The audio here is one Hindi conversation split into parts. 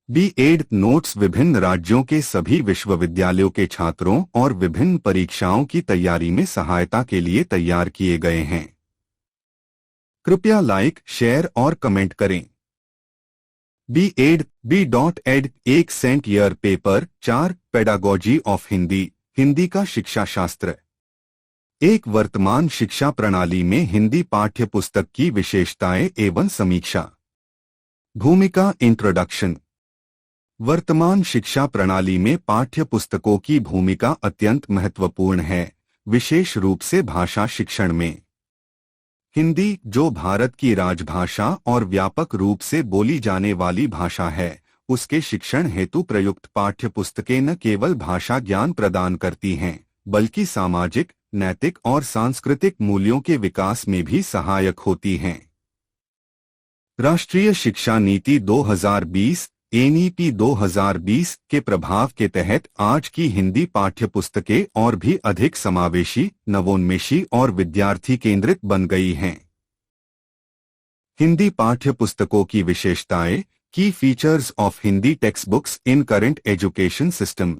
बी.एड नोट्स विभिन्न राज्यों के सभी विश्वविद्यालयों के छात्रों और विभिन्न परीक्षाओं की तैयारी में सहायता के लिए तैयार किए गए हैं। कृपया लाइक, शेयर और कमेंट करें। बी.एड एक सेंट year paper 4 pedagogy of Hindi, Hindi का शिक्षा शास्त्र। एक वर्तमान शिक्षा प्रणाली में हिंदी पाठ्य पुस्तक की विशेषताएं एवं समीक्षा। भूमिका इंट्रोडक्शन। वर्तमान शिक्षा प्रणाली में पाठ्य पुस्तकों की भूमिका अत्यंत महत्वपूर्ण है, विशेष रूप से भाषा शिक्षण में। हिंदी, जो भारत की राजभाषा और व्यापक रूप से बोली जाने वाली भाषा है, उसके शिक्षण हेतु प्रयुक्त पाठ्य पुस्तकें न केवल भाषा ज्ञान प्रदान करती हैं, बल्कि सामाजिक, नैतिक और सांस्कृतिक मूल्यों के विकास में भी सहायक होती हैं। राष्ट्रीय शिक्षा नीति 2020 एनईपी 2020 के प्रभाव के तहत आज की हिंदी पाठ्य पुस्तकें और भी अधिक समावेशी, नवोन्मेषी और विद्यार्थी केंद्रित बन गई हैं। हिंदी पाठ्य पुस्तकों की विशेषताएं, की features of Hindi text books in current education system.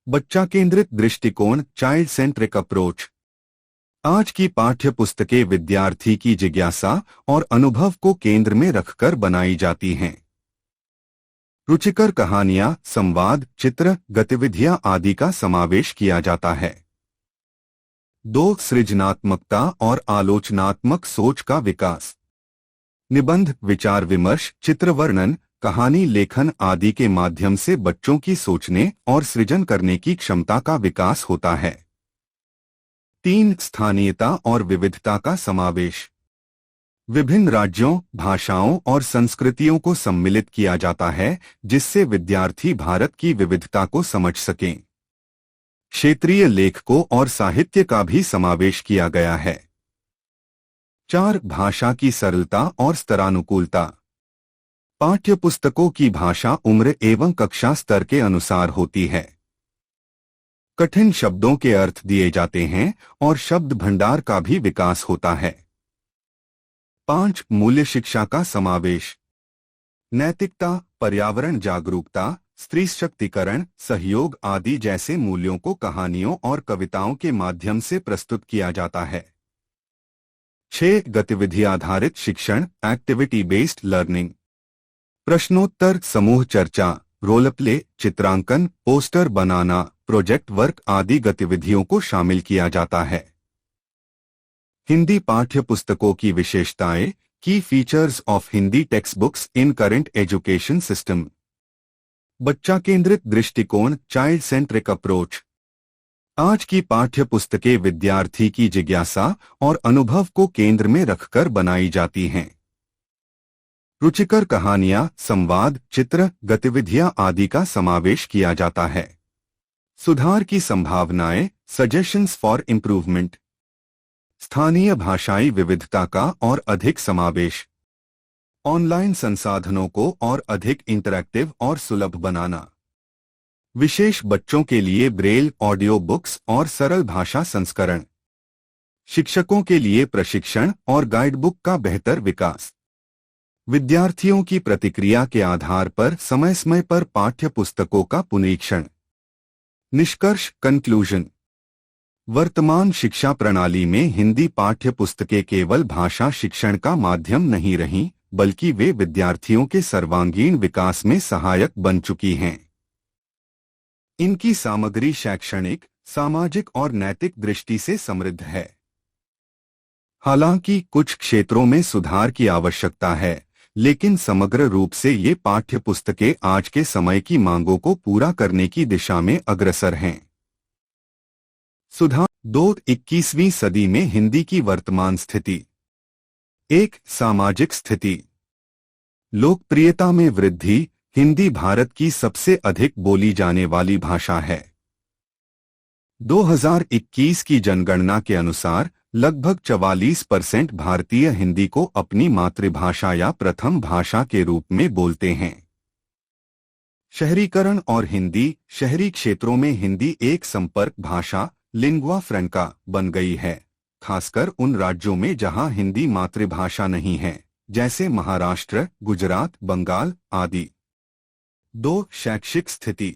बच्चा केंद्रित दृष्टिकोण, चाइल्ड सेंट्रिक अप्रोच। आज की पाठ्य पुस्तकें विद्यार्थी की जिज्ञासा और अनुभव को केंद्र में रखकर बनाई जाती हैं। रुचिकर कहानियां, संवाद, चित्र, गतिविधियां आदि का समावेश किया जाता है। 2. सृजनात्मकता और आलोचनात्मक सोच का विकास। निबंध, विचार विमर्श, चित्र वर्णन, कहानी लेखन आदि के माध्यम से बच्चों की सोचने और सृजन करने की क्षमता का विकास होता है। 3. स्थानीयता और विविधता का समावेश। विभिन्न राज्यों, भाषाओं और संस्कृतियों को सम्मिलित किया जाता है, जिससे विद्यार्थी भारत की विविधता को समझ सकें। क्षेत्रीय लेखकों और साहित्य का भी समावेश किया गया है। 4. भाषा की सरलता और स्तरानुकूलता। पाठ्य पुस्तकों की भाषा उम्र एवं कक्षा स्तर के अनुसार होती है। कठिन शब्दों के अर्थ दिए जाते हैं और शब्द भंडार का भी विकास होता है। 5. मूल्य शिक्षा का समावेश। नैतिकता, पर्यावरण जागरूकता, स्त्री शक्तिकरण, सहयोग आदि जैसे मूल्यों को कहानियों और कविताओं के माध्यम से प्रस्तुत किया जाता है। 6. गतिविधि आधारित शिक्षण, एक्टिविटी बेस्ड लर्निंग। प्रश्नोत्तर, समूह चर्चा, रोल प्ले, चित्रांकन, पोस्टर बनाना, प्रोजेक्ट वर्क आदि गतिविधियों को शामिल किया जाता है। हिंदी पाठ्य पुस्तकों की विशेषताएं, की features of Hindi text books in current education system. बच्चा केंद्रित दृष्टिकोण, चाइल्ड सेंट्रिक अप्रोच। आज की पाठ्य पुस्तकें विद्यार्थी की जिज्ञासा और अनुभव को केंद्र में रखकर बनाई जाती हैं। रुचिकर कहानियां, संवाद, चित्र, गतिविधियां आदि का समावेश किया जाता है। सुधार की संभावनाएं, सजेशंस फॉर इम्प्रूवमेंट। स्थानीय भाषाई विविधता का और अधिक समावेश। ऑनलाइन संसाधनों को और अधिक इंटरैक्टिव और सुलभ बनाना। विशेष बच्चों के लिए ब्रेल, ऑडियो बुक्स और सरल भाषा संस्करण। शिक्षकों के लिए प्रशिक्षण और गाइडबुक का बेहतर विकास। विद्यार्थियों की प्रतिक्रिया के आधार पर समय समय पर पाठ्य पुस्तकों का पुनरीक्षण। निष्कर्ष, कंक्लूजन। वर्तमान शिक्षा प्रणाली में हिंदी पाठ्य पुस्तकें केवल भाषा शिक्षण का माध्यम नहीं रहीं, बल्कि वे विद्यार्थियों के सर्वांगीण विकास में सहायक बन चुकी हैं। इनकी सामग्री शैक्षणिक, सामाजिक और नैतिक दृष्टि से समृद्ध है। हालांकि कुछ क्षेत्रों में सुधार की आवश्यकता है, लेकिन समग्र रूप से ये पाठ्य पुस्तकें आज के समय की मांगों को पूरा करने की दिशा में अग्रसर हैं। सुधार 2. 21वीं सदी में हिंदी की वर्तमान स्थिति। 1. सामाजिक स्थिति। लोकप्रियता में वृद्धि। हिंदी भारत की सबसे अधिक बोली जाने वाली भाषा है। 2021 की जनगणना के अनुसार लगभग 44% भारतीय हिंदी को अपनी मातृभाषा या प्रथम भाषा के रूप में बोलते हैं। शहरीकरण और हिंदी। शहरी क्षेत्रों में हिंदी एक संपर्क भाषा, लिंगुआ फ्रैंका बन गई है, खासकर उन राज्यों में जहां हिंदी मातृभाषा नहीं है, जैसे महाराष्ट्र, गुजरात, बंगाल आदि। दो, शैक्षिक स्थिति।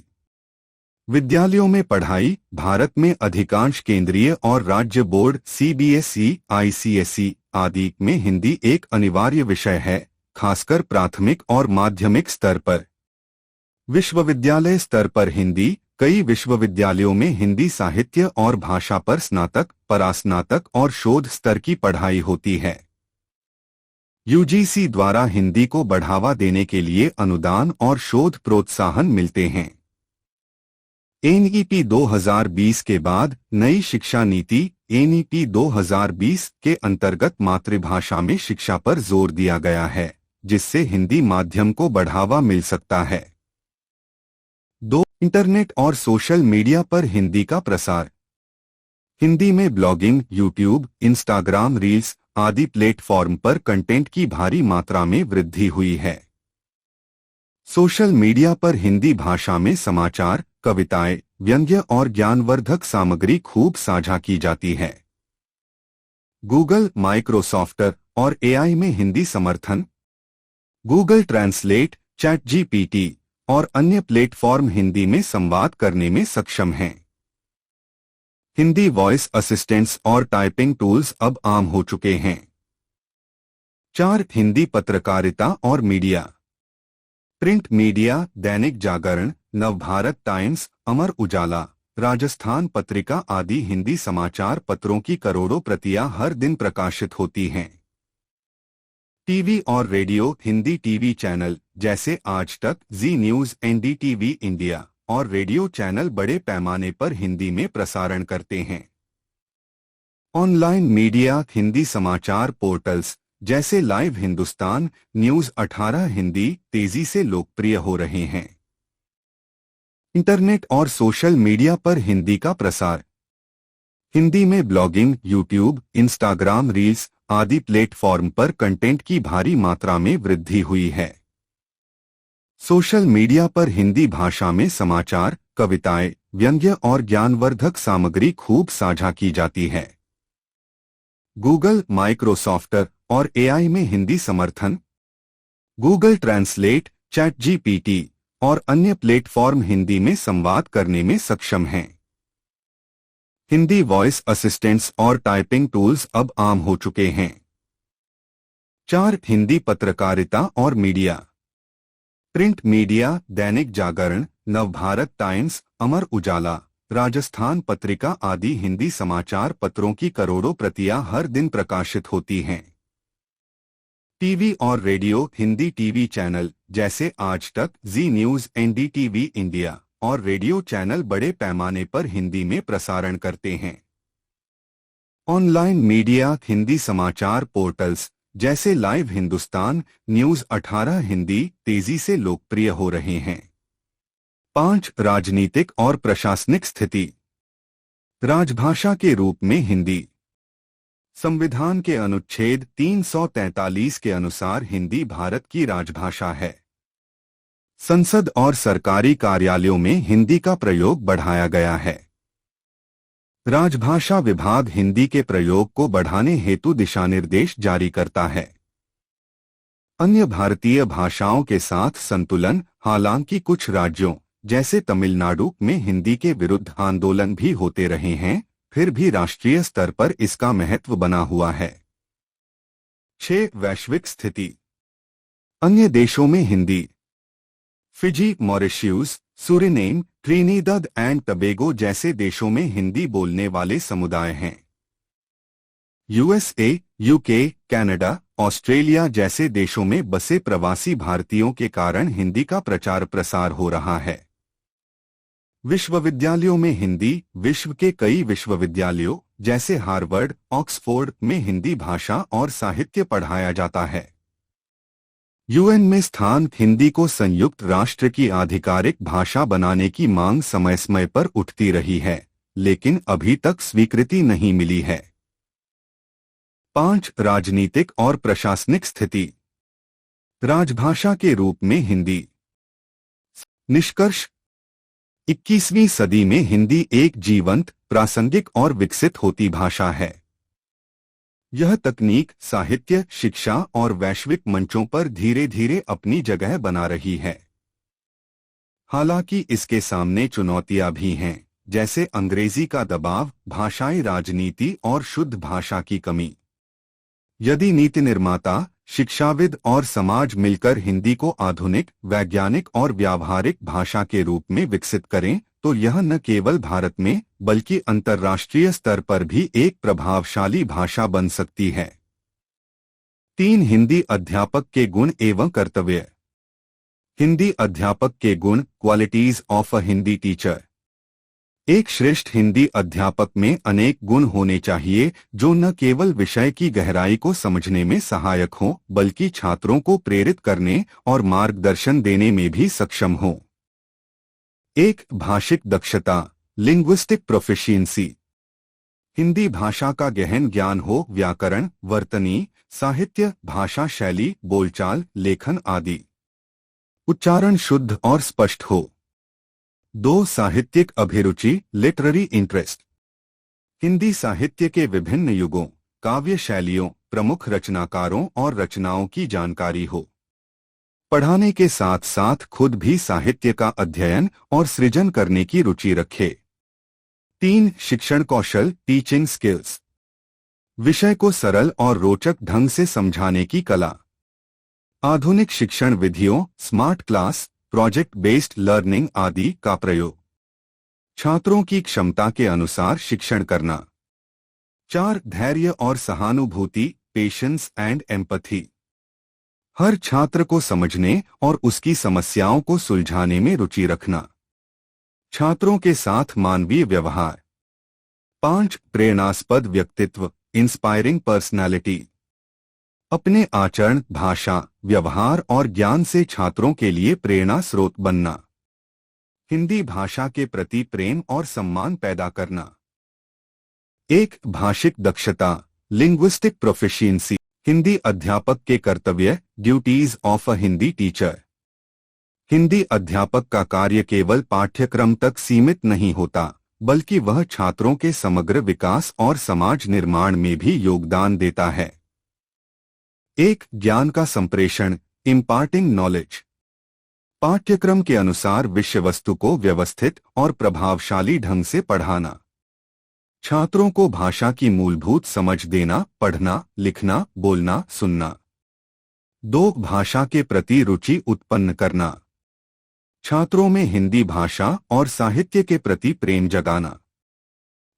विद्यालयों में पढ़ाई। भारत में अधिकांश केंद्रीय और राज्य बोर्ड सीबीएसई, आईसीएसई आदि में हिंदी एक अनिवार्य विषय है, खासकर प्राथमिक और माध्यमिक स्तर पर। विश्वविद्यालय स्तर पर हिंदी। कई विश्वविद्यालयों में हिंदी साहित्य और भाषा पर स्नातक, परास्नातक और शोध स्तर की पढ़ाई होती है। यूजीसी द्वारा हिंदी को बढ़ावा देने के लिए अनुदान और शोध प्रोत्साहन मिलते हैं। एनईपी 2020 के बाद नई शिक्षा नीति एनईपी 2020 के अंतर्गत मातृभाषा में शिक्षा पर जोर दिया गया है, जिससे हिंदी माध्यम को बढ़ावा मिल सकता है। 2, इंटरनेट और सोशल मीडिया पर हिंदी का प्रसार। हिंदी में ब्लॉगिंग, यूट्यूब, इंस्टाग्राम रील्स आदि प्लेटफॉर्म पर कंटेंट की भारी मात्रा में वृद्धि हुई है। सोशल मीडिया पर हिंदी भाषा में समाचार, कविताएं, व्यंग्य और ज्ञानवर्धक सामग्री खूब साझा की जाती है। गूगल, माइक्रोसॉफ्ट और एआई में हिंदी समर्थन। गूगल ट्रांसलेट, चैटजीपीटी और अन्य प्लेटफॉर्म हिंदी में संवाद करने में सक्षम हैं। हिंदी वॉइस असिस्टेंट्स और टाइपिंग टूल्स अब आम हो चुके हैं। 4, हिंदी पत्रकारिता और media. Print media, Dainik Jagran, Navbharat times, Amar Ujala, Rajasthan Patrika आदि हिंदी समाचार पत्रों की करोड़ों प्रतियां हर दिन प्रकाशित होती हैं। टीवी और रेडियो। हिंदी टीवी चैनल जैसे आज तक, जी न्यूज, एनडीटीवी इंडिया और रेडियो चैनल बड़े पैमाने पर हिंदी में प्रसारण करते हैं। Online media. हिंदी समाचार पोर्टल्स जैसे लाइव हिंदुस्तान, न्यूज 18 हिंदी तेजी से लोकप्रिय हो रहे हैं। इंटरनेट और सोशल मीडिया पर हिंदी का प्रसार। हिंदी में ब्लॉगिंग, यूट्यूब, इंस्टाग्राम रील्स आदि प्लेटफॉर्म पर कंटेंट की भारी मात्रा में वृद्धि हुई है। सोशल मीडिया पर हिंदी भाषा में समाचार, कविताएं, व्यंग्य और ज्ञानवर्धक सामग्री खूब साझा की जाती है। गूगल, माइक्रोसॉफ्ट और एआई में हिंदी समर्थन। गूगल ट्रांसलेट, चैटजीपीटी और अन्य प्लेटफॉर्म हिंदी में संवाद करने में सक्षम हैं। हिंदी वॉइस असिस्टेंट्स और टाइपिंग टूल्स अब आम हो चुके हैं। 4, हिंदी पत्रकारिता और media. Print media, Dainik Jagran, Navbharat times, Amar Ujala, Rajasthan Patrika आदि हिंदी समाचार पत्रों की करोड़ों प्रतियां हर दिन प्रकाशित होती हैं। टीवी और रेडियो। हिंदी टीवी चैनल जैसे आज तक, जी न्यूज, एनडीटीवी इंडिया और रेडियो चैनल बड़े पैमाने पर हिंदी में प्रसारण करते हैं। Online media. हिंदी समाचार पोर्टल्स जैसे लाइव हिंदुस्तान, न्यूज 18 हिंदी तेजी से लोकप्रिय हो रहे हैं। 5, राजनीतिक और प्रशासनिक स्थिति। राजभाषा के रूप में हिंदी। संविधान के अनुच्छेद 343 के अनुसार हिंदी भारत की राजभाषा है। संसद और सरकारी कार्यालयों में हिंदी का प्रयोग बढ़ाया गया है। राजभाषा विभाग हिंदी के प्रयोग को बढ़ाने हेतु दिशानिर्देश जारी करता है। अन्य भारतीय भाषाओं के साथ संतुलन। हालांकि कुछ राज्यों जैसे तमिलनाडु में हिंदी के विरुद्ध आंदोलन भी होते रहे हैं, फिर भी राष्ट्रीय स्तर पर इसका महत्व बना हुआ है। 6, वैश्विक स्थिति। अन्य देशों में Hindi. Fiji, Mauritius, Suriname, Trinidad and Tobago जैसे देशों में हिंदी बोलने वाले समुदाय हैं। यूएसए, यूके, कनाडा, ऑस्ट्रेलिया जैसे देशों में बसे प्रवासी भारतीयों के कारण हिंदी का प्रचार प्रसार हो रहा है। विश्वविद्यालयों में हिंदी। विश्व के कई विश्वविद्यालयों जैसे हार्वर्ड, ऑक्सफोर्ड में हिंदी भाषा और साहित्य पढ़ाया जाता है। यूएन में स्थान। हिंदी को संयुक्त राष्ट्र की आधिकारिक भाषा बनाने की मांग समय समय पर उठती रही है, लेकिन अभी तक स्वीकृति नहीं मिली है। 5, राजनीतिक और प्रशासनिक स्थिति। राजभाषा के रूप में हिंदी। निष्कर्ष। 21वीं सदी में हिंदी एक जीवंत, प्रासंगिक और विकसित होती भाषा है। यह तकनीक, साहित्य, शिक्षा और वैश्विक मंचों पर धीरे धीरे अपनी जगह बना रही है। हालांकि इसके सामने चुनौतियां भी हैं, जैसे अंग्रेजी का दबाव, भाषाई राजनीति और शुद्ध भाषा की कमी। यदि नीति निर्माता, शिक्षाविद और समाज मिलकर हिंदी को आधुनिक, वैज्ञानिक और व्यावहारिक भाषा के रूप में विकसित करें, तो यह न केवल भारत में बल्कि अंतर्राष्ट्रीय स्तर पर भी एक प्रभावशाली भाषा बन सकती है। 3 हिंदी अध्यापक के गुण एवं कर्तव्य। हिंदी अध्यापक के गुण, qualities of a Hindi teacher. एक श्रेष्ठ हिंदी अध्यापक में अनेक गुण होने चाहिए जो न केवल विषय की गहराई को समझने में सहायक हों, बल्कि छात्रों को प्रेरित करने और मार्गदर्शन देने में भी सक्षम हों। 1. भाषिक दक्षता, लिंग्विस्टिक प्रोफिशिएंसी। हिंदी भाषा का गहन ज्ञान हो, व्याकरण, वर्तनी, साहित्य, भाषा शैली, बोलचाल, लेखन आदि। उच्चारण शुद्ध और स्पष्ट हो। 2. साहित्यिक अभिरुचि, लिटरेरी इंटरेस्ट। हिंदी साहित्य के विभिन्न युगों, काव्य शैलियों, प्रमुख रचनाकारों और रचनाओं की जानकारी हो। पढ़ाने के साथ साथ खुद भी साहित्य का अध्ययन और सृजन करने की रुचि रखे। 3. शिक्षण कौशल, टीचिंग स्किल्स। विषय को सरल और रोचक ढंग से समझाने की कला। आधुनिक शिक्षण विधियों, smart class, project based learning आदि का प्रयोग। छात्रों की क्षमता के अनुसार शिक्षण करना। 4. धैर्य और सहानुभूति, पेशेंस एंड एम्पैथी। हर छात्र को समझने और उसकी समस्याओं को सुलझाने में रुचि रखना। छात्रों के साथ मानवीय व्यवहार। 5. प्रेरणास्पद व्यक्तित्व, इंस्पायरिंग पर्सनालिटी। अपने आचरण, भाषा, व्यवहार और ज्ञान से छात्रों के लिए प्रेरणा स्रोत बनना। हिंदी भाषा के प्रति प्रेम और सम्मान पैदा करना। 1. भाषिक दक्षता, लिंग्विस्टिक प्रोफिशिएंसी। हिंदी अध्यापक के कर्तव्य, duties of a Hindi teacher. Hindi अध्यापक का कार्य केवल पाठ्यक्रम तक सीमित नहीं होता, बल्कि वह छात्रों के समग्र विकास और समाज निर्माण में भी योगदान देता है। 1. ज्ञान का संप्रेषण, इम्पार्टिंग नॉलेज। पाठ्यक्रम के अनुसार विषय वस्तु को व्यवस्थित और प्रभावशाली ढंग से पढ़ाना। छात्रों को भाषा की मूलभूत समझ देना, पढ़ना, लिखना, बोलना, सुनना। 2. भाषा के प्रति रुचि उत्पन्न करना। छात्रों में हिंदी भाषा और साहित्य के प्रति प्रेम जगाना।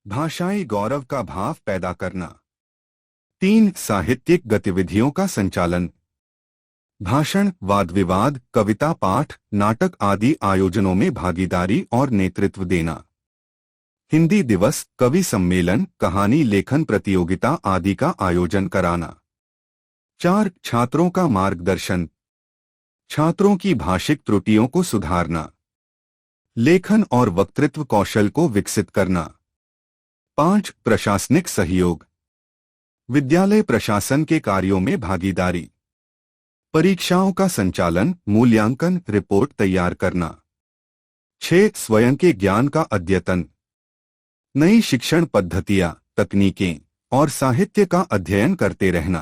भाषाई गौरव का भाव पैदा करना। 3. साहित्यिक गतिविधियों का संचालन। भाषण, वाद विवाद, कविता पाठ, नाटक आदि आयोजनों में भागीदारी और नेतृत्व देना। हिंदी दिवस, कवि सम्मेलन, कहानी लेखन प्रतियोगिता आदि का आयोजन कराना। 4. छात्रों का मार्गदर्शन। छात्रों की भाषिक त्रुटियों को सुधारना। लेखन और वक्तृत्व कौशल को विकसित करना। 5. प्रशासनिक सहयोग। विद्यालय प्रशासन के कार्यों में भागीदारी। परीक्षाओं का संचालन, मूल्यांकन, रिपोर्ट तैयार करना। 6. स्वयं के ज्ञान का अद्यतन। नई शिक्षण पद्धतियां, तकनीकें और साहित्य का अध्ययन करते रहना।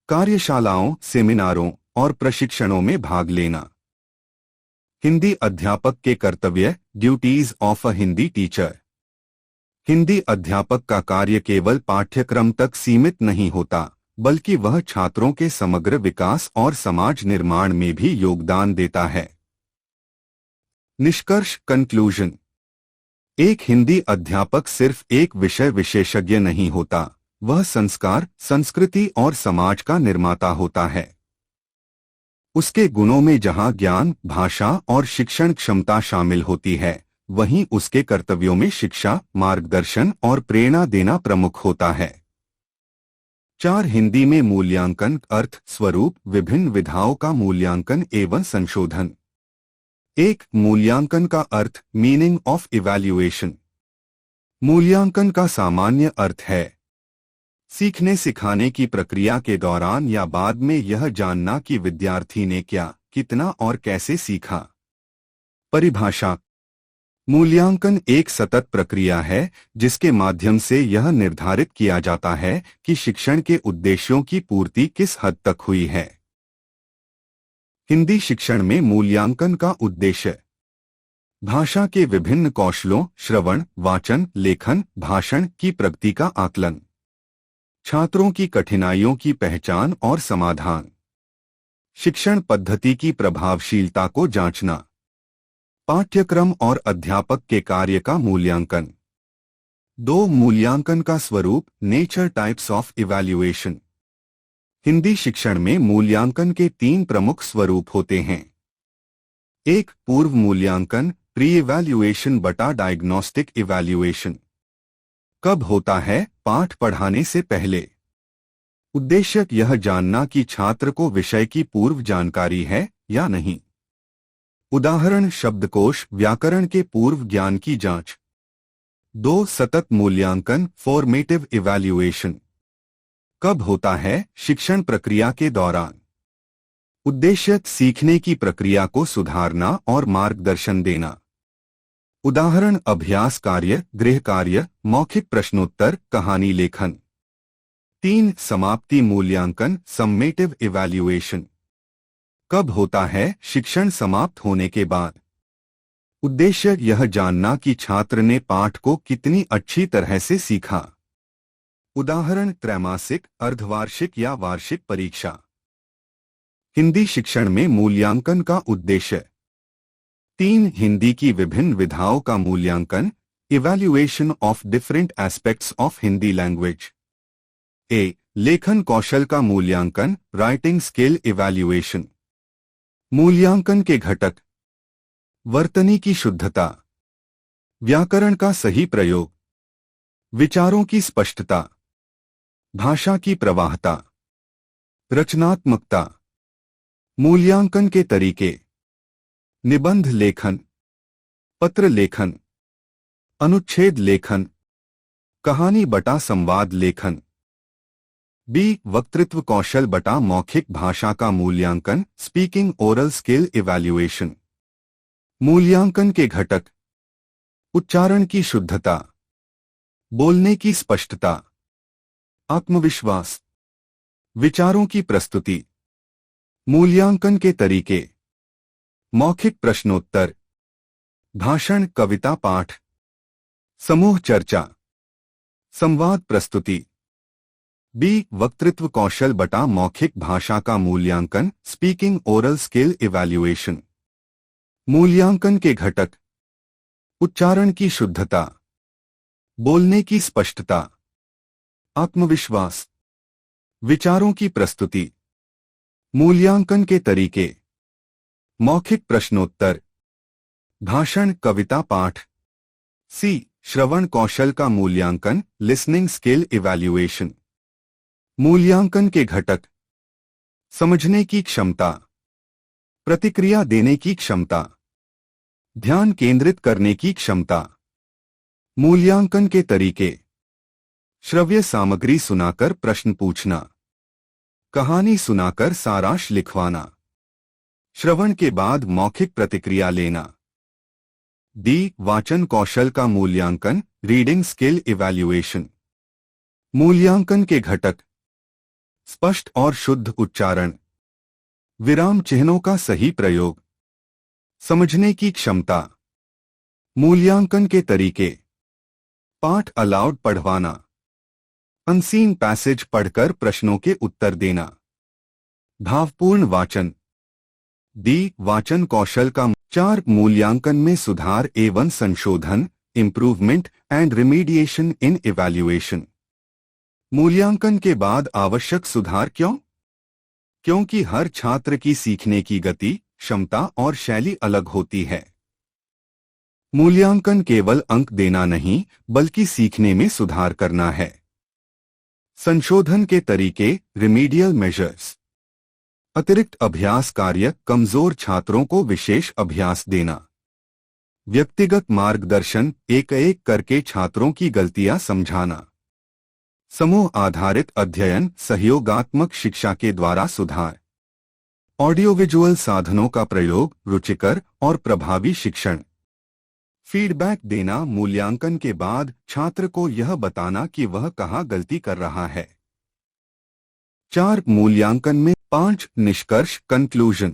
कार्यशालाओं, सेमिनारों और प्रशिक्षणों में भाग लेना। हिंदी अध्यापक के कर्तव्य, duties of a Hindi teacher. Hindi अध्यापक का कार्य केवल पाठ्यक्रम तक सीमित नहीं होता, बल्कि वह छात्रों के समग्र विकास और समाज निर्माण में भी योगदान देता है। निष्कर्ष, कंक्लूजन। एक हिंदी अध्यापक सिर्फ एक विषय विशेषज्ञ नहीं होता, वह संस्कार, संस्कृति और समाज का निर्माता होता है। उसके गुणों में जहां ज्ञान, भाषा और शिक्षण क्षमता शामिल होती है, वहीं उसके कर्तव्यों में शिक्षा, मार्गदर्शन और प्रेरणा देना प्रमुख होता है। 4. हिंदी में मूल्यांकन, अर्थ, स्वरूप, विभिन्न विधाओं का मूल्यांकन एवं संशोधन। 1. मूल्यांकन का अर्थ, मीनिंग ऑफ इवैल्यूएशन। मूल्यांकन का सामान्य अर्थ है सीखने सिखाने की प्रक्रिया के दौरान या बाद में यह जानना कि विद्यार्थी ने क्या, कितना और कैसे सीखा। परिभाषा। मूल्यांकन एक सतत प्रक्रिया है जिसके माध्यम से यह निर्धारित किया जाता है कि शिक्षण के उद्देश्यों की पूर्ति किस हद तक हुई है। हिंदी शिक्षण में मूल्यांकन का उद्देश्य भाषा के विभिन्न कौशलों श्रवण, वाचन, लेखन, भाषण की प्रगति का आकलन। छात्रों की कठिनाइयों की पहचान और समाधान। शिक्षण पद्धति की प्रभावशीलता को जांचना। पाठ्यक्रम और अध्यापक के कार्य का मूल्यांकन। 2 मूल्यांकन का स्वरूप nature types of evaluation. Hindi शिक्षण में मूल्यांकन के 3 प्रमुख स्वरूप होते हैं। 1 पूर्व मूल्यांकन प्री इवैल्यूएशन बटा डायग्नोस्टिक इवैल्यूएशन। कब होता है? पाठ पढ़ाने से पहले। उद्देश्य यह जानना कि छात्र को विषय की पूर्व जानकारी है या नहीं। उदाहरण शब्दकोश, व्याकरण के पूर्व ज्ञान की जांच। 2 सतत मूल्यांकन फॉर्मेटिव इवैल्यूएशन। कब होता है? शिक्षण प्रक्रिया के दौरान। उद्देश्य सीखने की प्रक्रिया को सुधारना और मार्गदर्शन देना। उदाहरण अभ्यास कार्य, गृह कार्य, मौखिक प्रश्नोत्तर, कहानी लेखन। 3 समाप्ति मूल्यांकन सम्मेटिव इवैल्यूएशन। कब होता है? शिक्षण समाप्त होने के बाद। उद्देश्य यह जानना कि छात्र ने पाठ को कितनी अच्छी तरह से सीखा। उदाहरण त्रैमासिक, अर्धवार्षिक या वार्षिक परीक्षा। हिंदी शिक्षण में मूल्यांकन का उद्देश्य। 3 हिंदी की विभिन्न विधाओं का मूल्यांकन evaluation of different aspects of Hindi language. A लेखन कौशल का मूल्यांकन राइटिंग स्किल इवैल्यूएशन। मूल्यांकन के घटक। वर्तनी की शुद्धता, व्याकरण का सही प्रयोग, विचारों की स्पष्टता, भाषा की प्रवाहता, रचनात्मकता। मूल्यांकन के तरीके। निबंध लेखन, पत्र लेखन, अनुच्छेद लेखन, कहानी बटा संवाद लेखन। बी वक्तृत्व कौशल बटा मौखिक भाषा का मूल्यांकन स्पीकिंग ओरल स्किल इवैल्यूएशन। मूल्यांकन के घटक। उच्चारण की शुद्धता, बोलने की स्पष्टता, आत्मविश्वास, विचारों की प्रस्तुति। मूल्यांकन के तरीके। मौखिक प्रश्नोत्तर, भाषण, कविता पाठ, समूह चर्चा, संवाद प्रस्तुति। बी वक्तृत्व कौशल बटा मौखिक भाषा का मूल्यांकन स्पीकिंग ओरल स्किल इवैल्यूएशन। मूल्यांकन के घटक। उच्चारण की शुद्धता, बोलने की स्पष्टता, आत्मविश्वास, विचारों की प्रस्तुति। मूल्यांकन के तरीके। मौखिक प्रश्नोत्तर, भाषण, कविता पाठ। सी श्रवण कौशल का मूल्यांकन लिसनिंग स्किल इवैल्यूएशन। मूल्यांकन के घटक। समझने की क्षमता, प्रतिक्रिया देने की क्षमता, ध्यान केंद्रित करने की क्षमता। मूल्यांकन के तरीके। श्रव्य सामग्री सुनाकर प्रश्न पूछना, कहानी सुनाकर सारांश लिखवाना, श्रवण के बाद मौखिक प्रतिक्रिया लेना। डी वाचन कौशल का मूल्यांकन रीडिंग स्किल इवैल्यूएशन। मूल्यांकन के घटक। स्पष्ट और शुद्ध उच्चारण, विराम चिन्हों का सही प्रयोग, समझने की क्षमता। मूल्यांकन के तरीके। पाठ अलाउड पढ़वाना, अनसीन पैसेज पढ़कर प्रश्नों के उत्तर देना, भावपूर्ण वाचन। डी वाचन कौशल का 4 मूल्यांकन में सुधार एवं संशोधन इम्प्रूवमेंट एंड रिमीडिएशन इन इवैल्यूएशन। मूल्यांकन के बाद आवश्यक सुधार क्यों? क्योंकि हर छात्र की सीखने की गति, क्षमता और शैली अलग होती है। मूल्यांकन केवल अंक देना नहीं बल्कि सीखने में सुधार करना है। संशोधन के तरीके रिमीडियल मेजर्स। अतिरिक्त अभ्यास कार्य, कमजोर छात्रों को विशेष अभ्यास देना। व्यक्तिगत मार्गदर्शन, एक एक करके छात्रों की गलतियां समझाना। समूह आधारित अध्ययन, सहयोगात्मक शिक्षा के द्वारा सुधार। ऑडियो विजुअल साधनों का प्रयोग, रुचिकर और प्रभावी शिक्षण। फीडबैक देना, मूल्यांकन के बाद छात्र को यह बताना कि वह कहाँ गलती कर रहा है। 4 मूल्यांकन में 5 निष्कर्ष कंक्लूजन।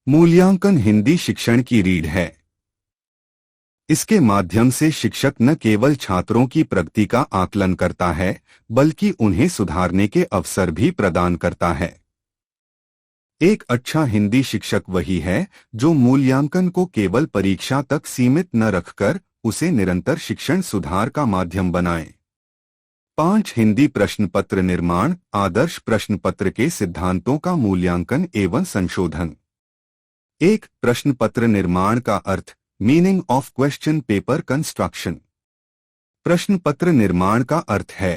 मूल्यांकन हिंदी शिक्षण की रीढ़ है। इसके माध्यम से शिक्षक न केवल छात्रों की प्रगति का आकलन करता है, बल्कि उन्हें सुधारने के अवसर भी प्रदान करता है। एक अच्छा हिंदी शिक्षक वही है जो मूल्यांकन को केवल परीक्षा तक सीमित न रखकर उसे निरंतर शिक्षण सुधार का माध्यम बनाए। 5 हिंदी प्रश्न पत्र निर्माण, आदर्श प्रश्न पत्र के सिद्धांतों का मूल्यांकन एवं संशोधन। 1. प्रश्न पत्र निर्माण का अर्थ, meaning of question paper construction. प्रश्न पत्र निर्माण का अर्थ है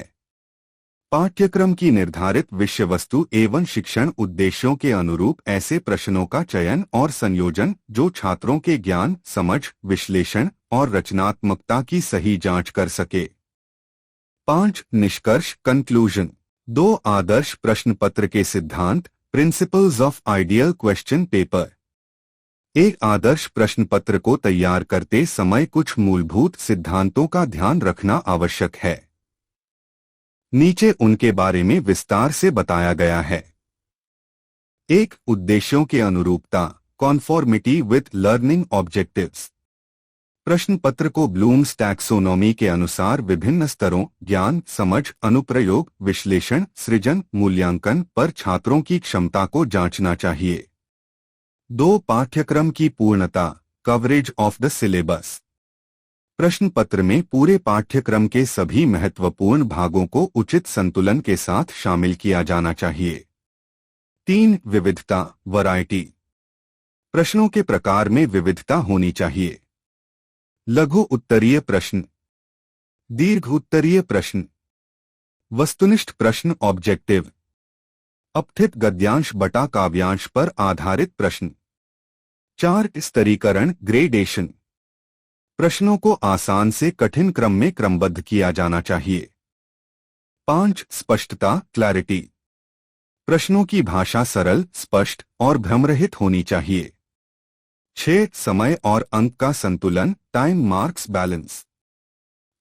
पाठ्यक्रम की निर्धारित विषय वस्तु एवं शिक्षण उद्देश्यों के अनुरूप ऐसे प्रश्नों का चयन और संयोजन जो छात्रों के ज्ञान, समझ, विश्लेषण और रचनात्मकता की सही जांच कर सके। 5. निष्कर्ष कंक्लूजन। 2. आदर्श प्रश्न पत्र के सिद्धांत, principles of ideal question paper. एक आदर्श प्रश्न पत्र को तैयार करते समय कुछ मूलभूत सिद्धांतों का ध्यान रखना आवश्यक है। नीचे उनके बारे में विस्तार से बताया गया है। 1. उद्देश्यों के अनुरूपता, कॉन्फॉर्मिटी विथ लर्निंग ऑब्जेक्टिव्स। प्रश्न पत्र को ब्लूम्स टैक्सोनॉमी के अनुसार विभिन्न स्तरों, ज्ञान, समझ, अनुप्रयोग, विश्लेषण, सृजन, मूल्यांकन पर छात्रों की क्षमता को जांचना चाहिए। 2. पाठ्यक्रम की पूर्णता, कवरेज ऑफ द सिलेबस। प्रश्न पत्र में पूरे पाठ्यक्रम के सभी महत्वपूर्ण भागों को उचित संतुलन के साथ शामिल किया जाना चाहिए। 3. विविधता, वैरायटी। प्रश्नों के प्रकार में विविधता होनी चाहिए। लघु उत्तरीय प्रश्न, दीर्घ उत्तरीय प्रश्न, वस्तुनिष्ठ प्रश्न ऑब्जेक्टिव, अपठित गद्यांश बटा काव्यांश पर आधारित प्रश्न। 4. स्तरीकरण, ग्रेडेशन। प्रश्नों को आसान से कठिन क्रम में क्रमबद्ध किया जाना चाहिए। 5. स्पष्टता, क्लैरिटी। प्रश्नों की भाषा सरल, स्पष्ट और भ्रमरहित होनी चाहिए। 6. समय और अंक का संतुलन, टाइम मार्क्स बैलेंस।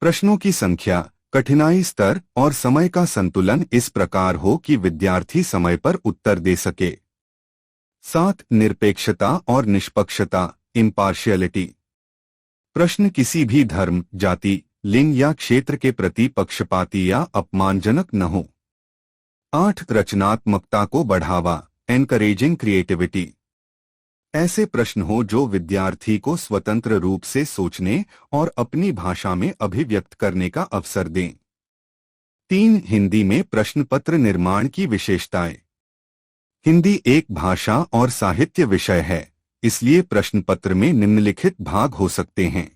प्रश्नों की संख्या, कठिनाई स्तर और समय का संतुलन इस प्रकार हो कि विद्यार्थी समय पर उत्तर दे सके। 7. निरपेक्षता और निष्पक्षता, इम्पार्शियलिटी। प्रश्न किसी भी धर्म, जाति, लिंग या क्षेत्र के प्रति पक्षपाती या अपमानजनक न हो। 8. रचनात्मकता को बढ़ावा, एनकरेजिंग क्रिएटिविटी। ऐसे प्रश्न हो जो विद्यार्थी को स्वतंत्र रूप से सोचने और अपनी भाषा में अभिव्यक्त करने का अवसर दें। 3. हिंदी में प्रश्न पत्र निर्माण की विशेषताएं। हिंदी एक भाषा और साहित्य विषय है, इसलिए प्रश्न पत्र में निम्नलिखित भाग हो सकते हैं।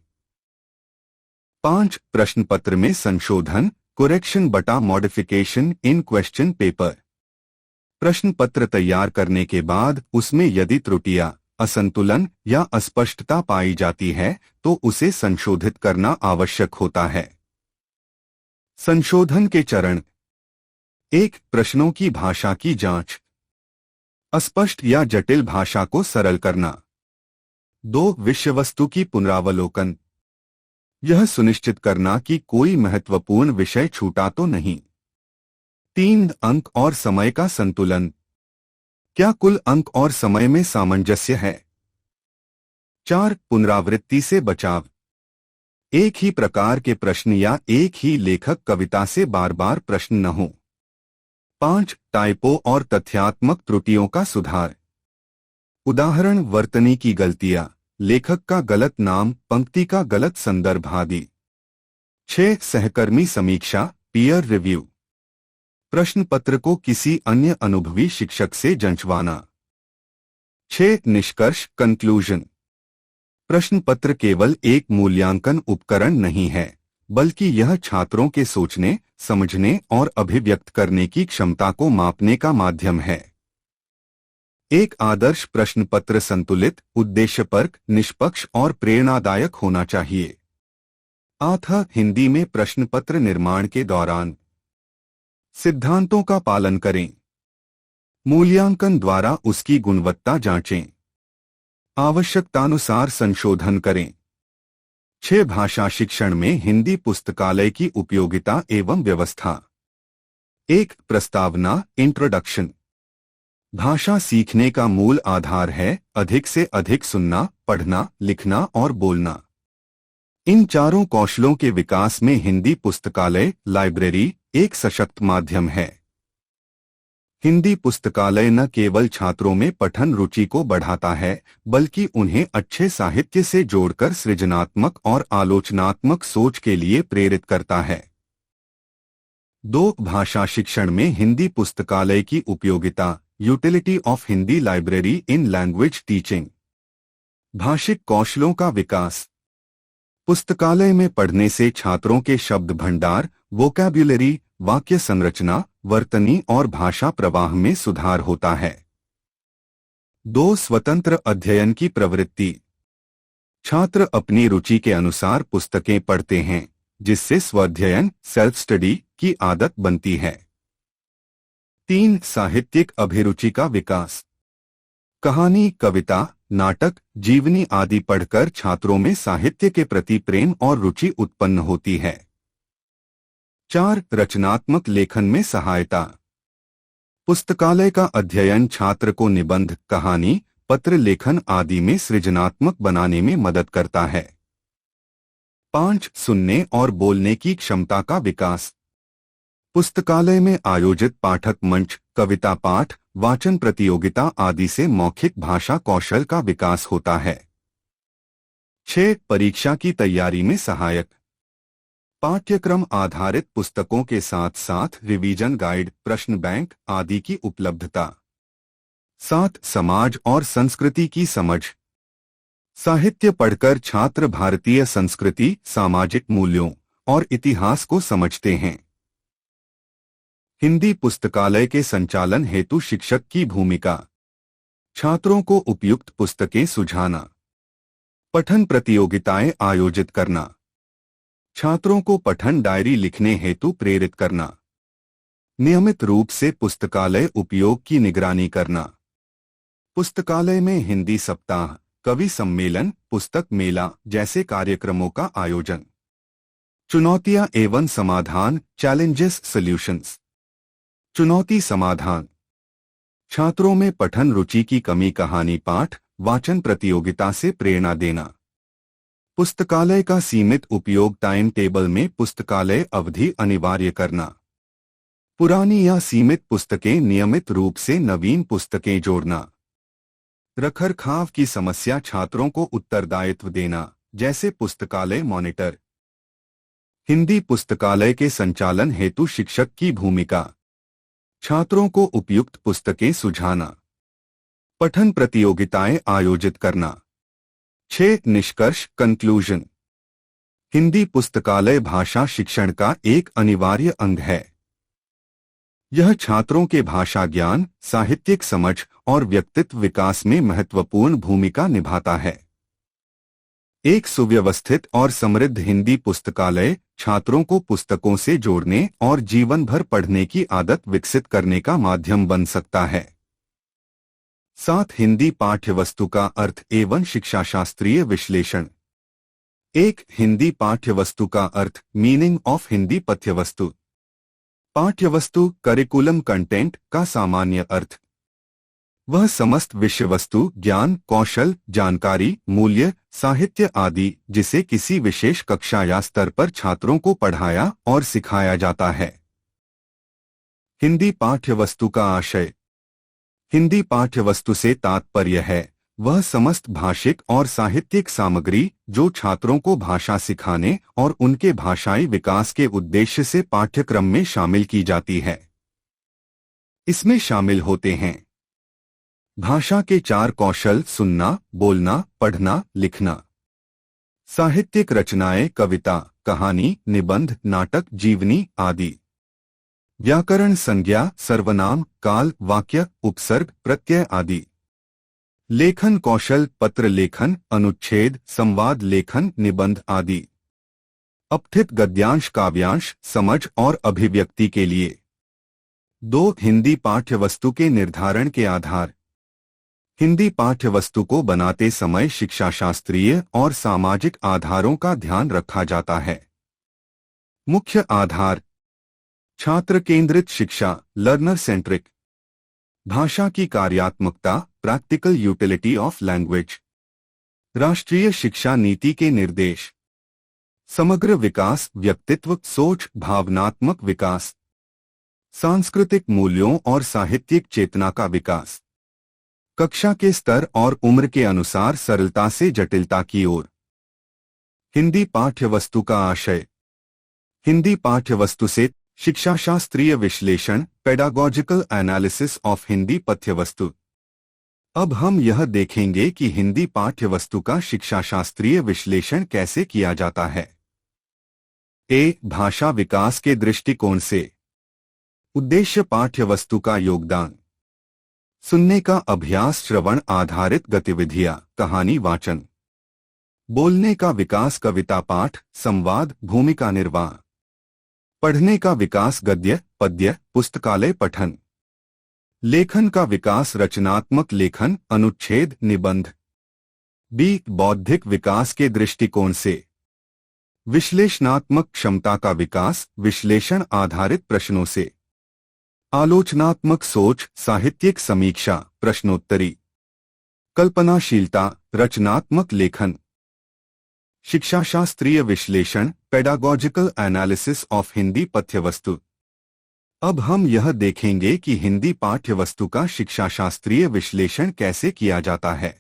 5. प्रश्न पत्र में संशोधन, करेक्शन बटा मॉडिफिकेशन इन क्वेश्चन पेपर। प्रश्न पत्र तैयार करने के बाद उसमें यदि त्रुटियां, असंतुलन या अस्पष्टता पाई जाती है तो उसे संशोधित करना आवश्यक होता है। संशोधन के चरण। 1. प्रश्नों की भाषा की जांच, अस्पष्ट या जटिल भाषा को सरल करना। 2. विषय वस्तु की पुनरावलोकन, यह सुनिश्चित करना कि कोई महत्वपूर्ण विषय छूटा तो नहीं। 3. अंक और समय का संतुलन, क्या कुल अंक और समय में सामंजस्य है। 4. पुनरावृत्ति से बचाव, एक ही प्रकार के प्रश्न या एक ही लेखक कविता से बार बार प्रश्न न हो। 5. टाइपो और तथ्यात्मक त्रुटियों का सुधार, उदाहरण वर्तनी की गलतियां, लेखक का गलत नाम, पंक्ति का गलत संदर्भ आदि। 6. सहकर्मी समीक्षा, पीयर रिव्यू, प्रश्न पत्र को किसी अन्य अनुभवी शिक्षक से जांचवाना। 6. निष्कर्ष, कंक्लूजन। प्रश्न पत्र केवल एक मूल्यांकन उपकरण नहीं है, बल्कि यह छात्रों के सोचने, समझने और अभिव्यक्त करने की क्षमता को मापने का माध्यम है। एक आदर्श प्रश्न पत्र संतुलित, उद्देश्यपरक, निष्पक्ष और प्रेरणादायक होना चाहिए। अतः हिंदी में प्रश्न पत्र निर्माण के दौरान सिद्धांतों का पालन करें, मूल्यांकन द्वारा उसकी गुणवत्ता जांचें, आवश्यकतानुसार संशोधन करें। 6. भाषा शिक्षण में हिंदी पुस्तकालय की उपयोगिता एवं व्यवस्था। 1. प्रस्तावना, इंट्रोडक्शन। भाषा सीखने का मूल आधार है अधिक से अधिक सुनना, पढ़ना, लिखना और बोलना। इन चारों कौशलों के विकास में हिंदी पुस्तकालय लाइब्रेरी एक सशक्त माध्यम है। हिंदी पुस्तकालय न केवल छात्रों में पठन रुचि को बढ़ाता है, बल्कि उन्हें अच्छे साहित्य से जोड़कर सृजनात्मक और आलोचनात्मक सोच के लिए प्रेरित करता है। 2. भाषा शिक्षण में हिंदी पुस्तकालय की उपयोगिता, utility of Hindi library in language teaching. भाषिक कौशलों का विकास। पुस्तकालय में पढ़ने से छात्रों के शब्द भंडार, वोकैब्युलरी, वाक्य संरचना, वर्तनी और भाषा प्रवाह में सुधार होता है। 2. स्वतंत्र अध्ययन की प्रवृत्ति। छात्र अपनी रुचि के अनुसार पुस्तकें पढ़ते हैं, जिससे स्वाध्ययन सेल्फ स्टडी की आदत बनती है। 3. साहित्यिक अभिरुचि का विकास। कहानी, कविता, नाटक, जीवनी आदि पढ़कर छात्रों में साहित्य के प्रति प्रेम और रुचि उत्पन्न होती है। 4. रचनात्मक लेखन में सहायता। पुस्तकालय का अध्ययन छात्र को निबंध, कहानी, पत्र लेखन आदि में सृजनात्मक बनाने में मदद करता है। 5. सुनने और बोलने की क्षमता का विकास। पुस्तकालय में आयोजित पाठक मंच, कविता पाठ, वाचन प्रतियोगिता आदि से मौखिक भाषा कौशल का विकास होता है। 6. परीक्षा की तैयारी में सहायक। पाठ्यक्रम आधारित पुस्तकों के साथ साथ रिवीजन गाइड, प्रश्न बैंक आदि की उपलब्धता। 7. समाज और संस्कृति की समझ। साहित्य पढ़कर छात्र भारतीय संस्कृति, सामाजिक मूल्यों और इतिहास को समझते हैं। हिंदी पुस्तकालय के संचालन हेतु शिक्षक की भूमिका। छात्रों को उपयुक्त पुस्तकें सुझाना, पठन प्रतियोगिताएं आयोजित करना, छात्रों को पठन डायरी लिखने हेतु प्रेरित करना, नियमित रूप से पुस्तकालय उपयोग की निगरानी करना। पुस्तकालय में हिंदी सप्ताह, कवि सम्मेलन, पुस्तक मेला जैसे कार्यक्रमों का आयोजन। चुनौतियां एवं समाधान, चैलेंजेस सॉल्यूशंस। चुनौती समाधान। छात्रों में पठन रुचि की कमी, कहानी पाठ, वाचन प्रतियोगिता से प्रेरणा देना। पुस्तकालय का सीमित उपयोग, टाइम टेबल में पुस्तकालय अवधि अनिवार्य करना। पुरानी या सीमित पुस्तकें नियमित रूप से नवीन पुस्तकें जोड़ना। रखरखाव की समस्या, छात्रों को उत्तरदायित्व देना, जैसे पुस्तकालय मॉनिटर। हिंदी पुस्तकालय के संचालन हेतु शिक्षक की भूमिका। छात्रों को उपयुक्त पुस्तकें सुझाना, पठन प्रतियोगिताएं आयोजित करना। 6. निष्कर्ष, कंक्लूजन। हिंदी पुस्तकालय भाषा शिक्षण का एक अनिवार्य अंग है। यह छात्रों के भाषा ज्ञान, साहित्यिक समझ और व्यक्तित्व विकास में महत्वपूर्ण भूमिका निभाता है। एक सुव्यवस्थित और समृद्ध हिंदी पुस्तकालय छात्रों को पुस्तकों से जोड़ने और जीवन भर पढ़ने की आदत विकसित करने का माध्यम बन सकता है। 7. हिंदी पाठ्यवस्तु का अर्थ एवं शिक्षाशास्त्रीय विश्लेषण। 1. हिंदी पाठ्यवस्तु का अर्थ, मीनिंग ऑफ हिंदी पाठ्यवस्तु। पाठ्यवस्तु, करिकुलम कंटेंट का सामान्य अर्थ। वह समस्त विषय वस्तु, ज्ञान, कौशल, जानकारी, मूल्य, साहित्य आदि जिसे किसी विशेष कक्षा या स्तर पर छात्रों को पढ़ाया और सिखाया जाता है। हिंदी पाठ्यवस्तु का आशय। हिंदी पाठ्यवस्तु से तात्पर्य है वह समस्त भाषिक और साहित्यिक सामग्री जो छात्रों को भाषा सिखाने और उनके भाषाई विकास के उद्देश्य से पाठ्यक्रम में शामिल की जाती है। इसमें शामिल होते हैं भाषा के 4 कौशल, सुनना, बोलना, पढ़ना, लिखना। साहित्यिक रचनाएं, कविता, कहानी, निबंध, नाटक, जीवनी आदि। व्याकरण, संज्ञा, सर्वनाम, काल, वाक्य, उपसर्ग, प्रत्यय आदि। लेखन कौशल, पत्र लेखन, अनुच्छेद, संवाद लेखन, निबंध आदि। अपठित गद्यांश, काव्यांश, समझ और अभिव्यक्ति के लिए। 2. हिंदी पाठ्यवस्तु के निर्धारण के आधार। हिंदी पाठ्यवस्तु को बनाते समय शिक्षाशास्त्रीय और सामाजिक आधारों का ध्यान रखा जाता है। मुख्य आधार: छात्र केंद्रित शिक्षा, लर्नर सेंट्रिक। भाषा की कार्यात्मकता, प्रैक्टिकल यूटिलिटी ऑफ लैंग्वेज। राष्ट्रीय शिक्षा नीति के निर्देश। समग्र विकास, व्यक्तित्व, सोच, भावनात्मक विकास, सांस्कृतिक मूल्यों और साहित्यिक चेतना का विकास, कक्षा के स्तर और उम्र के अनुसार सरलता से जटिलता की ओर। हिंदी पाठ्यवस्तु का आशय। हिंदी पाठ्यवस्तु से शिक्षाशास्त्रीय विश्लेषण, पेडागोजिकल एनालिसिस ऑफ हिंदी पाठ्यवस्तु। अब हम यह देखेंगे कि हिंदी पाठ्यवस्तु का शिक्षाशास्त्रीय विश्लेषण कैसे किया जाता है। भाषा विकास के दृष्टिकोण से। उद्देश्य पाठ्यवस्तु का योगदान। सुनने का अभ्यास, श्रवण आधारित गतिविधियां, कहानी वाचन। बोलने का विकास, कविता पाठ, संवाद, भूमिका निर्वाह। पढ़ने का विकास, गद्य, पद्य, पुस्तकालय पठन। लेखन का विकास, रचनात्मक लेखन, अनुच्छेद, निबंध। बौद्धिक विकास के दृष्टिकोण से। विश्लेषणात्मक क्षमता का विकास, विश्लेषण आधारित प्रश्नों से। आलोचनात्मक सोच, साहित्यिक समीक्षा, प्रश्नोत्तरी। कल्पनाशीलता, रचनात्मक लेखन। शिक्षाशास्त्रीय विश्लेषण, पेडागोजिकल एनालिसिस ऑफ हिंदी पाठ्यवस्तु। अब हम यह देखेंगे कि हिंदी पाठ्यवस्तु का शिक्षाशास्त्रीय विश्लेषण कैसे किया जाता है।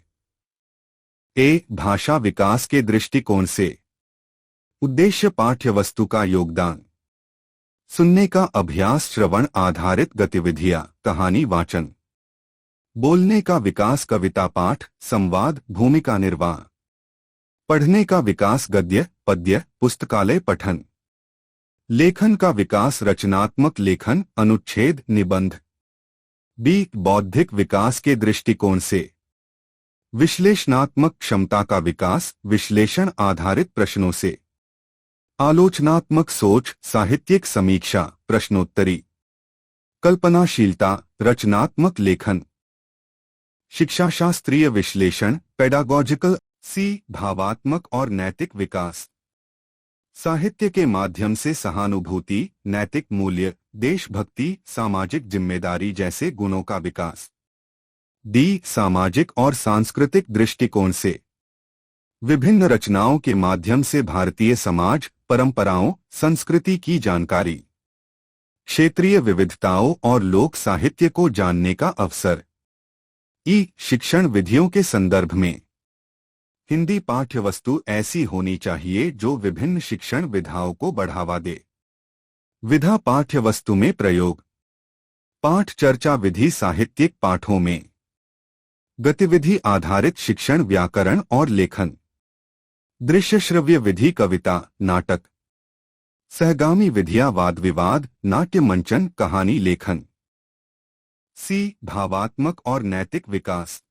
भाषा विकास के दृष्टिकोण से। उद्देश्य पाठ्यवस्तु का योगदान। सुनने का अभ्यास, श्रवण आधारित गतिविधियां, कहानी वाचन। बोलने का विकास, कविता पाठ, संवाद, भूमिका निर्वाह। पढ़ने का विकास, गद्य, पद्य, पुस्तकालय पठन। लेखन का विकास, रचनात्मक लेखन, अनुच्छेद, निबंध। बौद्धिक विकास के दृष्टिकोण से। विश्लेषणात्मक क्षमता का विकास, विश्लेषण आधारित प्रश्नों से। आलोचनात्मक सोच, साहित्यिक समीक्षा, प्रश्नोत्तरी। कल्पनाशीलता, रचनात्मक लेखन। शिक्षाशास्त्रीय विश्लेषण, पेडागोजिकल। भावात्मक और नैतिक विकास। साहित्य के माध्यम से सहानुभूति, नैतिक मूल्य, देशभक्ति, सामाजिक जिम्मेदारी जैसे गुणों का विकास। सामाजिक और सांस्कृतिक दृष्टिकोण से। विभिन्न रचनाओं के माध्यम से भारतीय समाज, परंपराओं, संस्कृति की जानकारी। क्षेत्रीय विविधताओं और लोक साहित्य को जानने का अवसर। शिक्षण विधियों के संदर्भ में। हिंदी पाठ्यवस्तु ऐसी होनी चाहिए जो विभिन्न शिक्षण विधाओं को बढ़ावा दे। विधा पाठ्यवस्तु में प्रयोग। पाठ चर्चा विधि साहित्यिक पाठों में। गतिविधि आधारित शिक्षण, व्याकरण और लेखन। दृश्य श्रव्य विधि, कविता, नाटक। सहगामी विधियां, वाद विवाद, नाट्य मंचन, कहानी लेखन। भावात्मक और नैतिक विकास।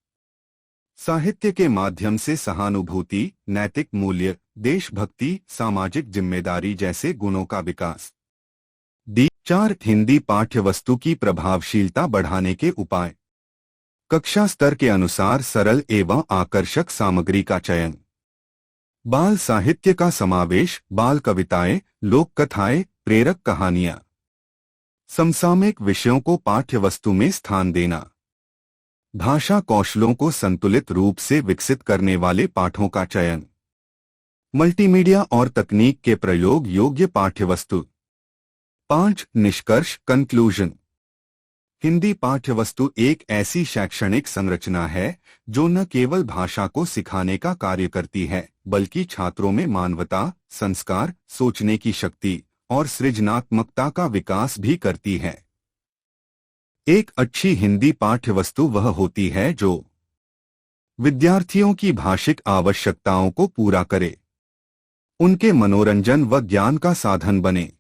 साहित्य के माध्यम से सहानुभूति, नैतिक मूल्य, देशभक्ति, सामाजिक जिम्मेदारी जैसे गुणों का विकास। 4 हिंदी पाठ्यवस्तु की प्रभावशीलता बढ़ाने के उपाय। कक्षा स्तर के अनुसार सरल एवं आकर्षक सामग्री का चयन। बाल साहित्य का समावेश, बाल कविताएं, लोक कथाएं, प्रेरक कहानियां। समसामयिक विषयों को पाठ्यवस्तु में स्थान देना। भाषा कौशलों को संतुलित रूप से विकसित करने वाले पाठों का चयन। मल्टीमीडिया और तकनीक के प्रयोग योग्य पाठ्यवस्तु। 5 निष्कर्ष, कंक्लूजन। हिंदी पाठ्यवस्तु एक ऐसी शैक्षणिक संरचना है जो न केवल भाषा को सिखाने का कार्य करती है, बल्कि छात्रों में मानवता, संस्कार, सोचने की शक्ति और सृजनात्मकता का विकास भी करती है। एक अच्छी हिंदी पाठ्यवस्तु वह होती है जो विद्यार्थियों की भाषिक आवश्यकताओं को पूरा करे, उनके मनोरंजन व ज्ञान का साधन बने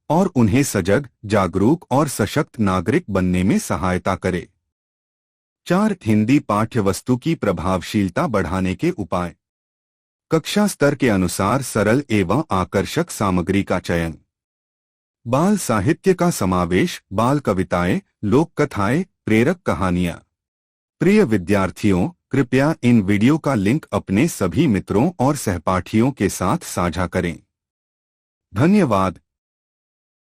और उन्हें सजग, जागरूक और सशक्त नागरिक बनने में सहायता करे। 4 हिंदी पाठ्यवस्तु की प्रभावशीलता बढ़ाने के उपाय। कक्षा स्तर के अनुसार सरल एवं आकर्षक सामग्री का चयन। बाल साहित्य का समावेश, बाल कविताएं, लोक कथाएं, प्रेरक कहानियां। प्रिय विद्यार्थियों, कृपया इन वीडियो का लिंक अपने सभी मित्रों और सहपाठियों के साथ साझा करें। धन्यवाद।